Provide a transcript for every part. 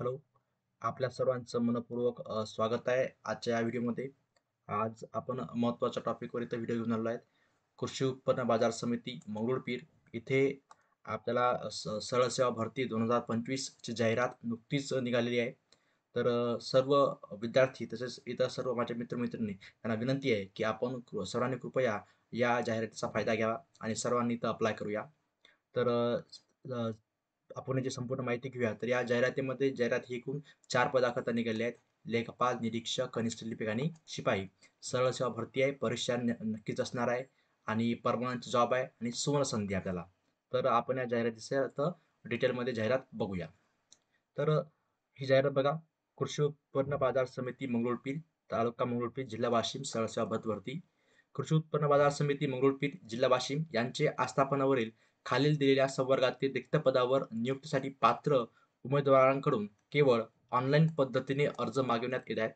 Hello, आपल्या सर्वांचं मनपूर्वक स्वागत आहे आजच्या या व्हिडिओमध्ये. आज आपण महत्त्वाच्या टॉपिकवर इथं व्हिडिओ घेऊन आलो आहे. कृषी उत्पन्न बाजार समिती मंगरुळपीर इथे आपल्याला सरळ सेवा भरती 2025 ची जाहिरात नुकतीच निघालेली आहे. तर सर्व विद्यार्थी तसेच इतर सर्व माझे मित्रमैत्रिणी यांना विनंती आहे की आपण सर्वांनी कृपया या जाहिरातीचा फायदा घ्यावा आणि सर्वांनी इथं अप्लाय करूया. तर आपण याची संपूर्ण माहिती घेऊया. तर या जाहिरातीमध्ये जाहिरात ही एकूण 4 पदाकरता निघालेली आहेत. लेखपाल, निरीक्षक, कनिष्ठ लिपिक आणि शिपाई. सरळ सेवा भरती आहे. परीक्षा नक्कीच असणार आहे आणि परमनंट जॉब आहे आणि सुवर्ण संधी आहे आपल्याला. तर आपण या जाहिरातीचं डिटेलमध्ये जाहिरात बघूया. तर ही जाहिरात बघा. कृषी उत्पन्न बाजार समिती मंगरुळपीर, तालुका मंगरुळपीर, जिल्हा वाशिम, सरळ सेवा भरती. कृषी उत्पन्न बाजार समिती मंगरुळपीर, जिल्हा वाशिम यांचे आस्थापनावरील खालील दिलेल्या संवर्गातील रिक्त पदावर नियुक्तीसाठी पात्र उमेदवारांकडून केवळ ऑनलाईन पद्धतीने अर्ज मागविण्यात येत आहेत.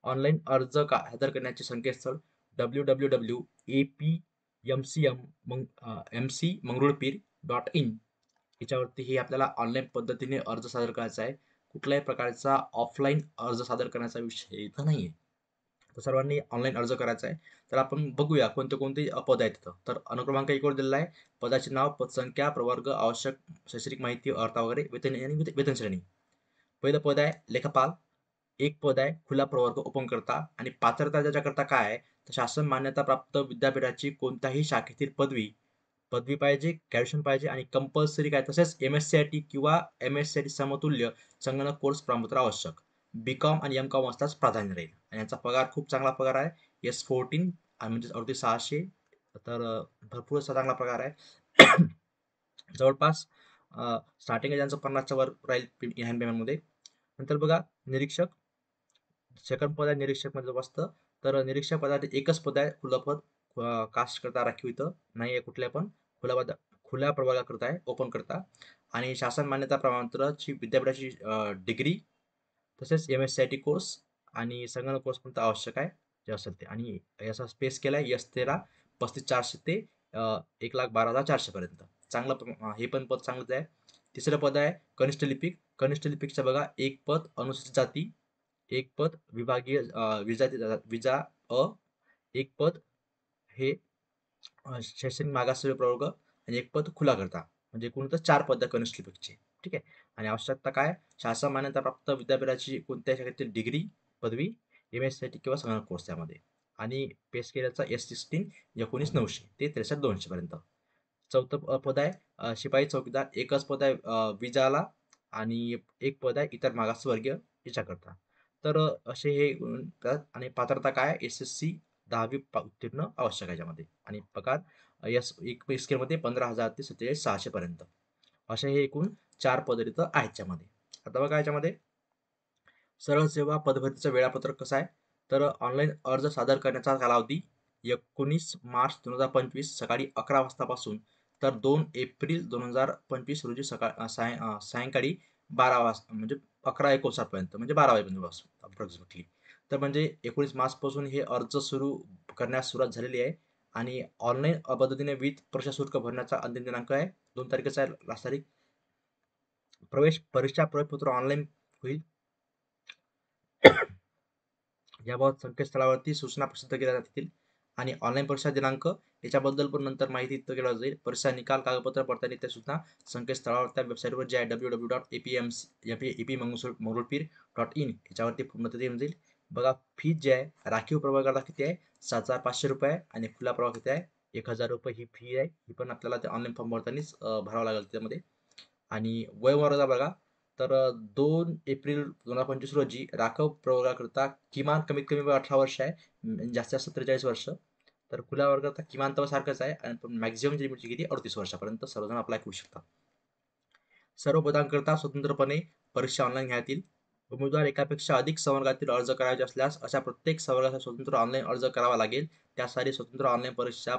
ऑनलाईन अर्ज सादर करण्याचे संकेतस्थळ www.apmcm.mc.मंगरुळपीर.in याच्यावरती हे आपल्याला ऑनलाईन पद्धतीने अर्ज सादर करायचा आहे. कुठल्याही प्रकारचा ऑफलाईन अर्ज सादर करण्याचा विषय इथं नाहीये. तर सर्वांनी ऑनलाईन अर्ज करायचा आहे. तर आपण बघूया कोणते कोणते पद आहेत तिथं. तर अनुक्रमांक 1 वर दिलेला आहे. पदाचे नाव, पदसंख्या, प्रवर्ग, आवश्यक शैक्षणिक माहिती, अर्थ वगैरे, वेतन आणि वेतन श्रेणी. पहिलं पद आहे लेखपाल. एक पद आहे खुला प्रवर्ग ओपनकर्ता आणि पात्रता त्याच्याकरता काय आहे तर शासन मान्यता प्राप्त विद्यापीठाची कोणत्याही शाखेतील पदवी पदवी पाहिजे, ग्रॅज्युएशन पाहिजे आणि कंपल्सरी काय तसेच MSCIT किंवा MSCIT समतुल्य संगणक कोर्स प्रमाणपत्र आवश्यक. BCom आणि MCom असताच प्राधान्य राहील आणि यांचा पगार खूप चांगला पगार आहे. S14 म्हणजे 38,600. तर भरपूर असा चांगला पगार आहे. जवळपास स्टार्टिंग त्यांचं 50च्या वर राहील ह्या पेमेंटमध्ये. नंतर बघा निरीक्षक. सेकंड पद आहे निरीक्षक मध्ये बसतं. तर निरीक्षक पदासाठी एकच पद आहे खुलं पद. कास्ट करता राखीव इथं नाही आहे कुठल्या पण खुल्या पद खुल्या प्रवर्गाकरता आहे ओपन करता आणि शासन मान्यता प्रमाणपत्राची विद्यापीठाची डिग्री तसेच MSCIT कोर्स आणि संगणक कोर्स पण आवश्यक आहे जे असेल ते आणि याचा स्पेस केलाय S13 35,400 ते 1,12,400 पर्यंत. चांगलं हे पण पद चांगलंच आहे. तिसरं पद आहे कनिष्ठ लिपिक. कनिष्ठ लिपिकचं बघा एक पद अनुसूचित जाती, एक पद विभागीय विजा अ, एक पद हे शैक्षणिक मागासवर्गीय प्रवर्ग आणि एक पद खुला करता म्हणजे एकूण तर 4 पद कनिष्ठ लिपिकचे. ठीक आहे. आणि आवश्यकता काय शासन मान्यता प्राप्त विद्यापीठाची कोणत्या शाखेतील डिग्री पदवी MSCIT किंवा संगणक कोर्स त्यामध्ये आणि पेस केल्याचा S16 19,900 ते 63,200 पर्यंत. चौथं पद आहे शिपाई चौकीदार. एकच पद आहे विजाला आणि एक पद आहे इतर मागासवर्गीय याच्याकरता. तर असे हे आणि पात्रता काय SSC 10वी उत्तीर्ण आवश्यक आहे याच्यामध्ये आणि पगार एक पे स्केलमध्ये 15,000 ते 47,600 पर्यंत. असे हे एकूण 4 पद इथं आहेत याच्यामध्ये. आता बघा याच्यामध्ये सरळ सेवा पदभरतीचं वेळापत्रक कसं आहे तर ऑनलाईन अर्ज सादर करण्याचा कालावधी 19 मार्च 2025 सकाळी 11 वाजतापासून तर 2 एप्रिल 2025 रोजी सायंकाळी 12 वाजता म्हणजे 11:59 पर्यंत म्हणजे 12 वाजेपर्यंत अप्रॉक्सिमेटली. तर म्हणजे 19 मार्च पासून हे अर्ज सुरू करण्यास सुरुवात झालेली आहे आणि ऑनलाईन पद्धतीने विविध परीक्षा शुल्क भरण्याचा अंतिम दिनांक आहे 2 तारखेचा आहे लास्ट तारीख. परीक्षा प्रवेशपत्र ऑनलाईन होईल. याबाबत संकेतस्थळावरती सूचना प्रसिद्ध केल्या जातील आणि ऑनलाईन परीक्षा दिनांक याच्याबद्दल पण नंतर माहिती केली जाईल. परीक्षा निकाल कागदपत्र पडताळणी त्या सूचना संकेतस्थळावर त्या वेबसाईटवर जे आहे www.apmcmangulpir.in याच्यावरती पूर्णतः येऊन जाईल. बघा फीज जे आहे राखीव प्रवर्गाला किती आहे 7,500 रुपये आहे आणि खुला प्रवर्ग किती आहे 1,000 रुपये ही फी आहे. ही पण आपल्याला ते ऑनलाईन फॉर्म भरतानाच भरावं लागेल त्यामध्ये. आणि वयोमर्यादा बघा तर 2 एप्रिल 2025 रोजी राखीव प्रवर्गाकरता किमान कमीत कमी वय 18 वर्ष आहे. जास्तीत जास्त 43 वर्ष. तर खुल्या वर्गात किमान तर सारखंच आहे आणि पण मॅक्झिमम लिमिट किती 38 वर्षापर्यंत सर्वजण अप्लाय करू शकतात. सर्व पदांकरता स्वतंत्रपणे परीक्षा ऑनलाईन घेण्यात येईल. उमेदवार एकापेक्षा अधिक संवर्गातील अर्ज करायचे असल्यास अशा प्रत्येक संवर्गासाठी स्वतंत्र ऑनलाईन अर्ज करावा लागेल. त्यासाठी स्वतंत्र ऑनलाईन परीक्षा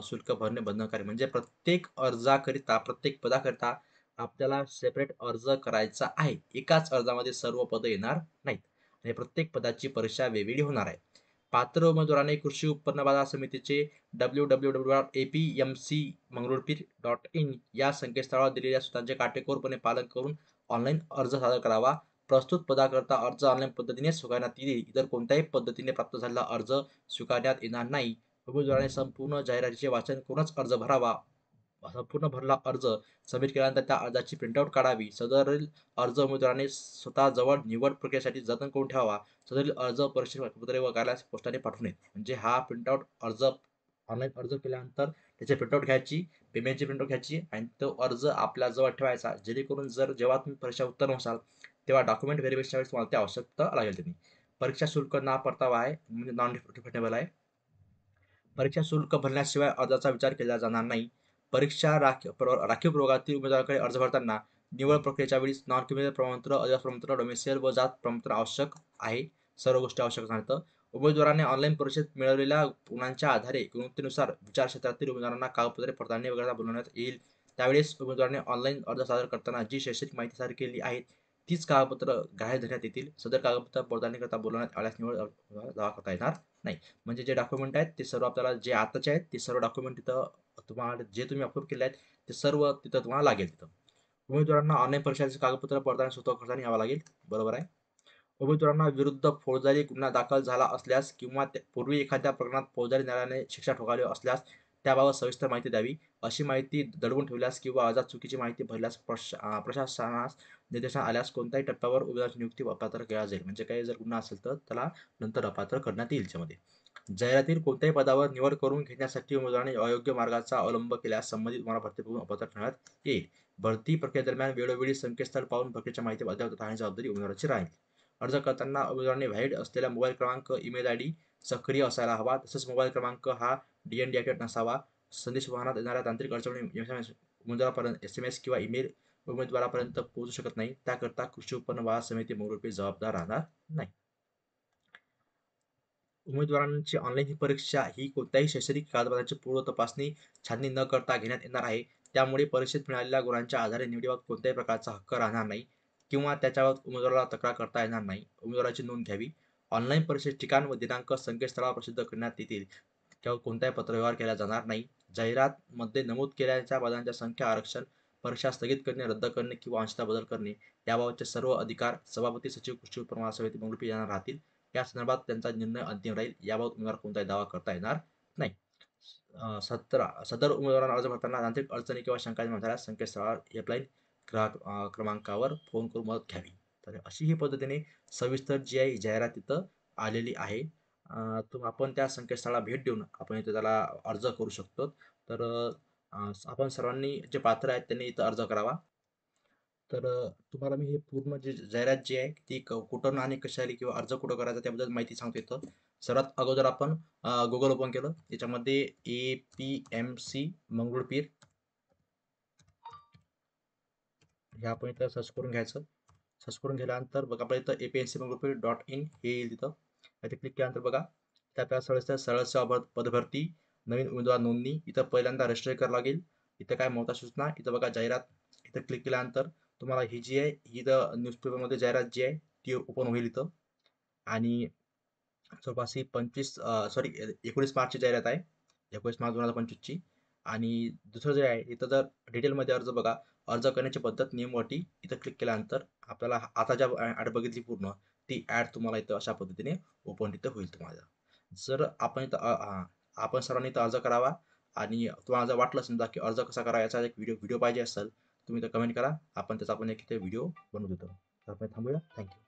शुल्क भरणे बंधनकारक म्हणजे प्रत्येक अर्जाकरिता प्रत्येक पदाकरिता आपल्याला सेपरेट अर्ज करायचा आहे. एकाच अर्जामध्ये सर्व पद येणार नाहीत आणि प्रत्येक पदाची परीक्षा वेगवेगळी होणार आहे. पात्र उमेदवाराने कृषी उत्पन्न बाजार समितीचे www.apmcmangalore.in या संकेतस्थळावर दिलेल्या सूचनांचे काटेकोरपणे पालन करून ऑनलाईन अर्ज सादर करावा. प्रस्तुत पदाकरता अर्ज ऑनलाईन पद्धतीने स्वीकारण्यात येईल. इतर कोणत्याही पद्धतीने प्राप्त झालेला अर्ज स्वीकारण्यात येणार नाही. उमेदवाराने संपूर्ण जाहिरातीचे वाचन करूनच अर्ज भरावा. संपूर्ण भरला अर्ज सबमिट केल्यानंतर त्या अर्जाची प्रिंटआउट काढावी. सदरील अर्ज उमेदवाराने स्वतःजवळ निवड प्रक्रियेसाठी जतन करून ठेवावा. सदरील अर्ज परीक्षा पत्रे व कार्यालयास पोस्टाने पाठवू नयेत. म्हणजे हा प्रिंटआउट अर्ज ऑनलाईन अर्ज केल्यानंतर त्याची प्रिंटआउट घ्यायची, पेमेंटची प्रिंटआउट घ्यायची आणि तो अर्ज आपल्या जवळ ठेवायचा. जेणेकरून जेव्हा तुम्ही परीक्षा उत्तीर्ण होसाल तेव्हा डॉक्युमेंट व्हेरिफिकेशनच्या वेळेस तुम्हाला ती आवश्यकता लागेल त्यांनी. परीक्षा शुल्क ना परतावा आहे, म्हणजे नॉन रिफंडेबल आहे. परीक्षा शुल्क भरण्याशिवाय अर्जाचा विचार केला जाणार नाही. परीक्षा राखीव प्रवर्गातील उमेदवाराकडे अर्ज भरताना निवड प्रक्रियेच्या वेळी नॉन क्रिमिनल प्रमाणपत्र, अधिवास प्रमाणपत्र, डोमेसियल व जात प्रमाणपत्र आवश्यक आहे. सर्व गोष्टी आवश्यक सांगतं. उमेदवाराने ऑनलाईन परीक्षेत मिळवलेल्या गुणांच्या आधारे गुणवत्तेनुसार विचार क्षेत्रातील उमेदवारांना कागदपत्रे पडताळणी वगैरे बोलवण्यात येईल. त्यावेळेस उमेदवाराने ऑनलाईन अर्ज सादर करताना जी शैक्षणिक माहिती सादर केली आहे तीच कागदपत्र ग्राह्य धरण्यात येतील. सदर कागदपत्र पडताळणी करता बोलवण्यात आल्यास निवड दावा करता येणार नाही. म्हणजे जे डॉक्युमेंट आहेत ते सर्व आपल्याला जे आताचे आहेत ते सर्व डॉक्युमेंट तिथं तुम्हाला जे तुम्ही अपलोड केले आहेत ते सर्व तिथं तुम्हाला लागेल. तिथं उमेदवारांना ऑनलाईन परीक्षाचे कागदपत्र पडताळणी स्वतः खर्चाने यावं लागेल. बरोबर आहे. उमेदवारांना विरुद्ध फौजदारी गुन्हा दाखल झाला असल्यास किंवा पूर्वी एखाद्या प्रकरणात फौजदारी न्यायालयाने शिक्षा ठोठावली असल्यास त्याबाबत सविस्तर माहिती द्यावी. अशी माहिती दडवून ठेवल्यास किंवा अर्जात चुकीची माहिती भरल्यास प्रशासनास निर्देशन आल्यास कोणत्याही टप्प्यावर उमेदवाराची नियुक्ती अपात्र केला जाईल. म्हणजे काही जर गुन्हा असेल तर त्याला नंतर अपात्र करण्यात येईल. त्यामध्ये जाहिरातील कोणत्याही पदावर निवड करून घेण्यासाठी उमेदवाराने अयोग्य मार्गाचा अवलंब केल्यास संबंधित तुम्हाला भरती करून अपात्र ठरवण्यात येईल. भरती प्रक्रियेदरम्यान वेळोवेळी संकेतस्थळ पाहून प्रक्रियेच्या माहिती अद्ययावत राहण्याची जबाबदारी उमेदवाराची राहील. अर्ज करताना उमेदवाराने व्हॅलिड असलेला मोबाईल क्रमांक, ईमेल आयडी सक्रिय असायला हवा. तसेच मोबाईल क्रमांक हा डीएनडीएक्टिव्हेट नसावा. संदेश वाहनात येणाऱ्या तांत्रिक अडचणी उमेदवारापर्यंत SMS किंवा ईमेल उमेदवारापर्यंत पोहोचू शकत नाही. त्याकरता कृषी उत्पन्न बाजार समिती मंगरुळपीर जबाबदार राहणार नाही. उमेदवारांची ऑनलाईन ही परीक्षा ही कोणत्याही शैक्षणिक कागदपत्रांची पूर्व तपासणी, छाननी न करता घेण्यात येणार आहे. त्यामुळे परीक्षेत मिळालेल्या गुणांच्या आधारे निवडीबाबत कोणत्याही प्रकारचा हक्क राहणार नाही किंवा त्याच्यावर उमेदवाराला तक्रार करता येणार नाही. उमेदवाराची नोंद घ्यावी. ऑनलाईन परीक्षेचे ठिकाण व दिनांक संकेतस्थळावर प्रसिद्ध करण्यात येतील. त्यावर कोणताही पत्रव्यवहार केला जाणार नाही. जाहिरातमध्ये नमूद केलेल्या पदांच्या संख्या, आरक्षण, परीक्षा स्थगित करणे, रद्द करणे किंवा अंशतः बदल करणे याबाबतचे सर्व अधिकार सभापती, सचिव, कृषी उत्पन्न बाजार समिती मंगरुळपीर यांना राहतील. या संदर्भात त्यांचा निर्णय अंतिम राहील. याबाबत उमेदवार कोणताही दावा करता येणार नाही. 17 सदर उमेदवारांना अर्ज भरताना तांत्रिक अडचणी किंवा शंका निर्माण झाल्यास संकेतस्थळावर हेल्पलाईन ग्राहक क्रमांकावर फोन करून मदत घ्यावी. तर अशी ही पद्धतीने सविस्तर जी आहे जाहिरात तिथं आलेली आहे. आपण त्या संकेतस्थळाला भेट देऊन आपण इथे त्याला अर्ज करू शकतो. तर आपण सर्वांनी जे पात्र आहेत त्यांनी इथं अर्ज करावा. तर तुम्हाला मी हे पूर्ण जी जाहिरात जी आहे ती कुठून आणि कशी आली किंवा अर्ज कुठं करायचा त्याबद्दल माहिती सांगतो इथं. सर्वात अगोदर आपण Google ओपन केलं. त्याच्यामध्ये APMC मंगरुळपीर हे आपण इथं सर्च करून घ्यायचं. सर्च करून गेल्यानंतर बघा आपल्या इथं APMC मंगरुळपीर.in हे येईल तिथं. इथे क्लिक केल्यानंतर बघा त्या आपल्याला सरळ सेवा पदभरती, नवीन उमेदवार नोंदणी, इथं पहिल्यांदा रजिस्टर करावं लागेल. इथं काय महत्त्वाच्या सूचना, इथं बघा जाहिरात. इथं क्लिक केल्यानंतर तुम्हाला ही जी आहे ही इथं न्यूजपेपरमध्ये जाहिरात जी आहे ती ओपन होईल इथं. आणि जवळपास ही 19 मार्चची जाहिरात आहे. 19 मार्च 2025ची. आणि दुसरं जे आहे इथं जर डिटेलमध्ये अर्ज बघा, अर्ज करण्याची पद्धत, नियम, अटी इथं क्लिक केल्यानंतर आपल्याला आता ज्या ॲड बघितली पूर्ण ती ॲड तुम्हाला इथं अशा पद्धतीने ओपन इथं होईल तुम्हाला. जर आपण इथं आपण सर्वांनी इथं अर्ज करावा. आणि तुम्हाला जर वाटलं समजा की अर्ज कसा करावा याचा एक व्हिडिओ पाहिजे असेल तुम्ही इथं कमेंट करा. आपण त्याचा एक इथे व्हिडिओ बनवू देतो. तर आपण थांबूया. थँक्यू.